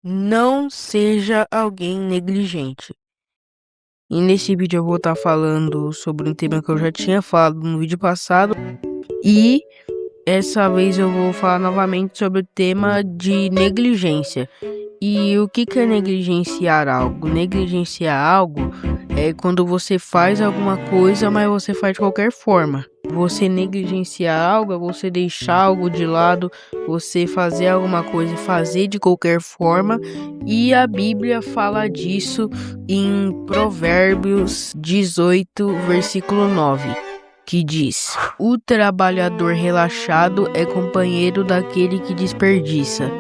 Não seja alguém negligente. E nesse vídeo eu vou estar falando sobre um tema que eu já tinha falado no vídeo passado. E essa vez eu vou falar novamente sobre o tema de negligência. E o que é negligenciar algo? Negligenciar algo é quando você faz alguma coisa, mas você faz de qualquer forma. Você negligenciar algo é você deixar algo de lado, você fazer alguma coisa e fazer de qualquer forma. E a Bíblia fala disso em Provérbios 18, versículo 9, que diz: o trabalhador relaxado é companheiro daquele que desperdiça.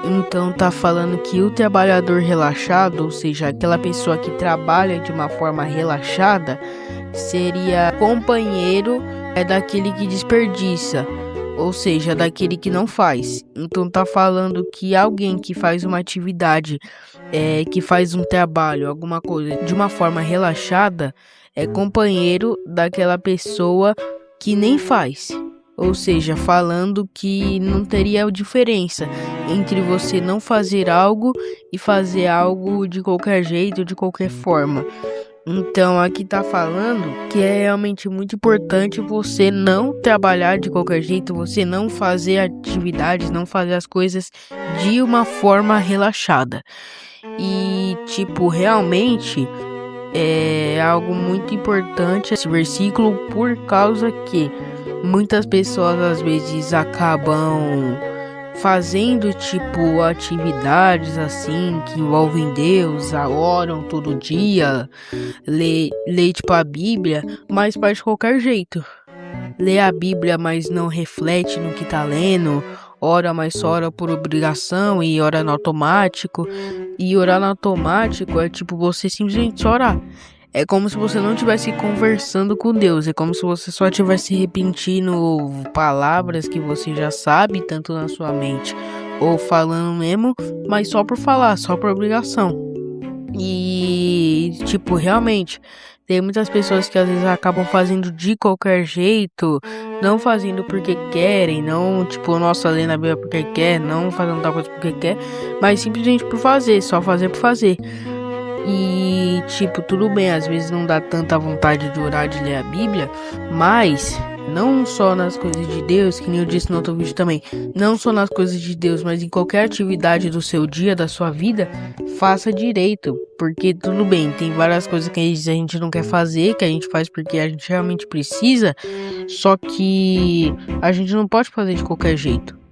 Então tá falando que o trabalhador relaxado, ou seja, aquela pessoa que trabalha de uma forma relaxada, seria companheiro daquele que desperdiça, ou seja, daquele que não faz. Então tá falando que alguém que faz uma atividade, que faz um trabalho, alguma coisa de uma forma relaxada, é companheiro daquela pessoa que nem faz. Ou seja, falando que não teria diferença entre você não fazer algo e fazer algo de qualquer jeito, de qualquer forma. Então aqui tá falando que é realmente muito importante você não trabalhar de qualquer jeito, você não fazer atividades, não fazer as coisas de uma forma relaxada. E tipo, realmente é algo muito importante esse versículo, por causa que muitas pessoas às vezes acabam fazendo tipo atividades assim que envolvem Deus, oram todo dia, lê tipo a Bíblia, mas faz de qualquer jeito. Lê a Bíblia, mas não reflete no que tá lendo, ora, mas só ora por obrigação e ora no automático. E orar no automático é tipo você simplesmente orar. É como se você não estivesse conversando com Deus. É como se você só estivesse repetindo palavras que você já sabe, tanto na sua mente ou falando mesmo, mas só por falar, só por obrigação. E, tipo, realmente, tem muitas pessoas que às vezes acabam fazendo de qualquer jeito, não fazendo porque querem, não, tipo, nossa, lendo a Bíblia porque quer, não fazendo tal coisa porque quer, mas simplesmente por fazer, só fazer por fazer. E, tipo, tudo bem, às vezes não dá tanta vontade de orar, de ler a Bíblia, mas não só nas coisas de Deus, que nem eu disse no outro vídeo também, não só nas coisas de Deus, mas em qualquer atividade do seu dia, da sua vida, faça direito. Porque tudo bem, tem várias coisas que a gente não quer fazer, que a gente faz porque a gente realmente precisa, só que a gente não pode fazer de qualquer jeito.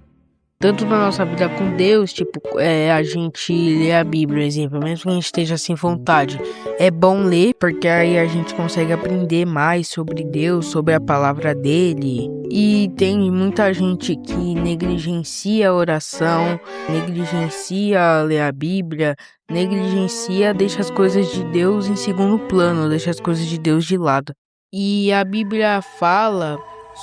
Tanto na nossa vida com Deus, tipo, a gente lê a Bíblia, exemplo, mesmo que a gente esteja sem vontade. É bom ler, porque aí a gente consegue aprender mais sobre Deus, sobre a palavra dele. E tem muita gente que negligencia a oração, negligencia ler a Bíblia, negligencia, deixa as coisas de Deus em segundo plano, deixa as coisas de Deus de lado. E a Bíblia fala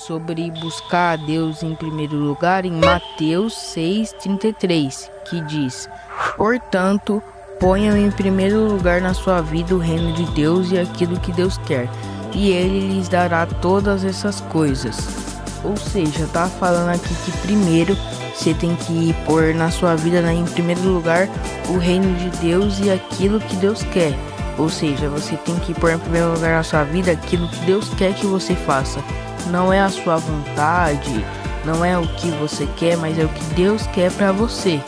sobre buscar a Deus em primeiro lugar em Mateus 6,33, que diz: portanto, ponham em primeiro lugar na sua vida o reino de Deus e aquilo que Deus quer, e Ele lhes dará todas essas coisas. Ou seja, tá falando aqui que primeiro você tem que pôr na sua vida, em primeiro lugar, o reino de Deus e aquilo que Deus quer. Ou seja, você tem que pôr em primeiro lugar na sua vida aquilo que Deus quer que você faça. Não é a sua vontade, não é o que você quer, mas é o que Deus quer pra você.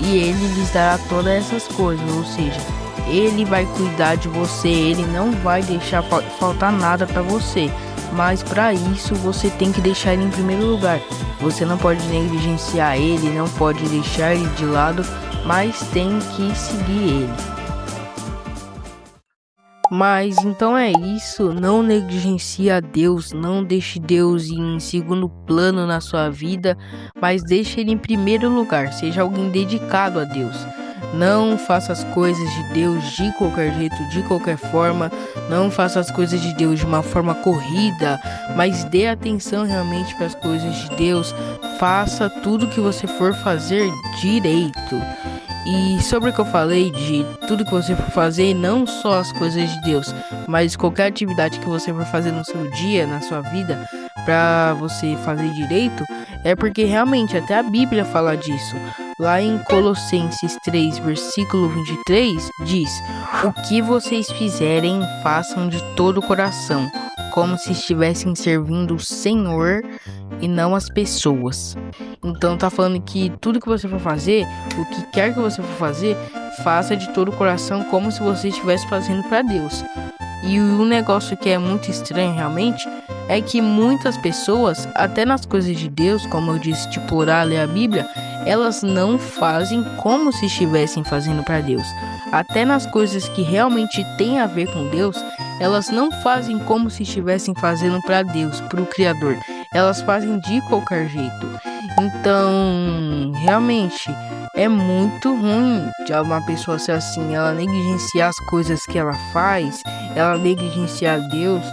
E Ele lhes dará todas essas coisas, ou seja, Ele vai cuidar de você, Ele não vai deixar faltar nada pra você. Mas para isso você tem que deixar Ele em primeiro lugar. Você não pode negligenciar Ele, não pode deixar Ele de lado, mas tem que seguir Ele. Mas então é isso, não negligencie a Deus, não deixe Deus em segundo plano na sua vida, mas deixe Ele em primeiro lugar, seja alguém dedicado a Deus. Não faça as coisas de Deus de qualquer jeito, de qualquer forma, não faça as coisas de Deus de uma forma corrida, mas dê atenção realmente para as coisas de Deus, faça tudo que você for fazer direito. E sobre o que eu falei de tudo que você for fazer, não só as coisas de Deus, mas qualquer atividade que você for fazer no seu dia, na sua vida, pra você fazer direito, é porque realmente até a Bíblia fala disso. Lá em Colossenses 3, versículo 23, diz: "O que vocês fizerem, façam de todo o coração, como se estivessem servindo o Senhor e não as pessoas." Então tá falando que tudo que você for fazer, o que quer que você for fazer, faça de todo o coração, como se você estivesse fazendo para Deus. E um negócio que é muito estranho realmente é que muitas pessoas, até nas coisas de Deus, como eu disse, tipo orar, ler a Bíblia, elas não fazem como se estivessem fazendo para Deus. Até nas coisas que realmente têm a ver com Deus, elas não fazem como se estivessem fazendo para Deus, para o Criador. Elas fazem de qualquer jeito. Então, realmente, é muito ruim de uma pessoa ser assim, ela negligenciar as coisas que ela faz, ela negligenciar Deus,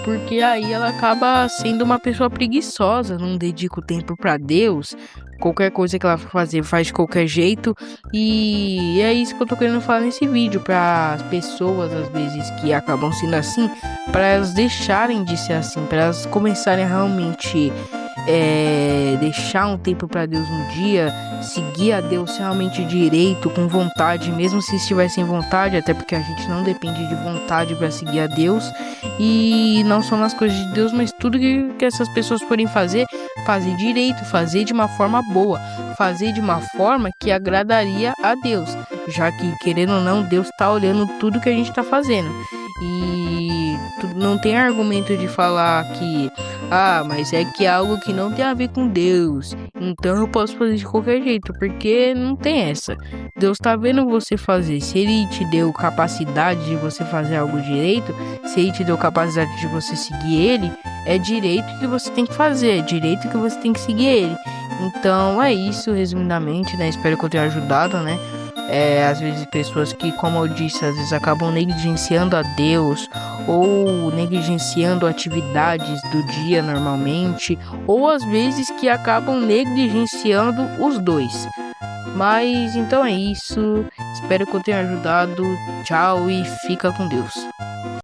porque aí ela acaba sendo uma pessoa preguiçosa, não dedica o tempo para Deus. Qualquer coisa que ela for fazer, faz de qualquer jeito. E é isso que eu tô querendo falar nesse vídeo, para as pessoas, às vezes, que acabam sendo assim, para elas deixarem de ser assim, para elas começarem a realmente deixar um tempo para Deus no dia, seguir a Deus realmente direito, com vontade, mesmo se estiver sem vontade, até porque a gente não depende de vontade para seguir a Deus, e não só nas coisas de Deus, mas tudo que essas pessoas forem fazer, fazer direito, fazer de uma forma boa, fazer de uma forma que agradaria a Deus, já que, querendo ou não, Deus tá olhando tudo que a gente tá fazendo. E não tem argumento de falar que mas é que é algo que não tem a ver com Deus, então eu posso fazer de qualquer jeito, porque não tem essa. Deus tá vendo você fazer. Se ele te deu capacidade de você fazer algo direito, se ele te deu capacidade de você seguir ele, é direito que você tem que fazer, é direito que você tem que seguir ele. Então é isso, resumidamente, né? Espero que eu tenha ajudado, né? Às vezes pessoas que, como eu disse, às vezes acabam negligenciando a Deus, ou negligenciando atividades do dia normalmente, ou às vezes que acabam negligenciando os dois. Mas então é isso, espero que eu tenha ajudado. Tchau e fica com Deus.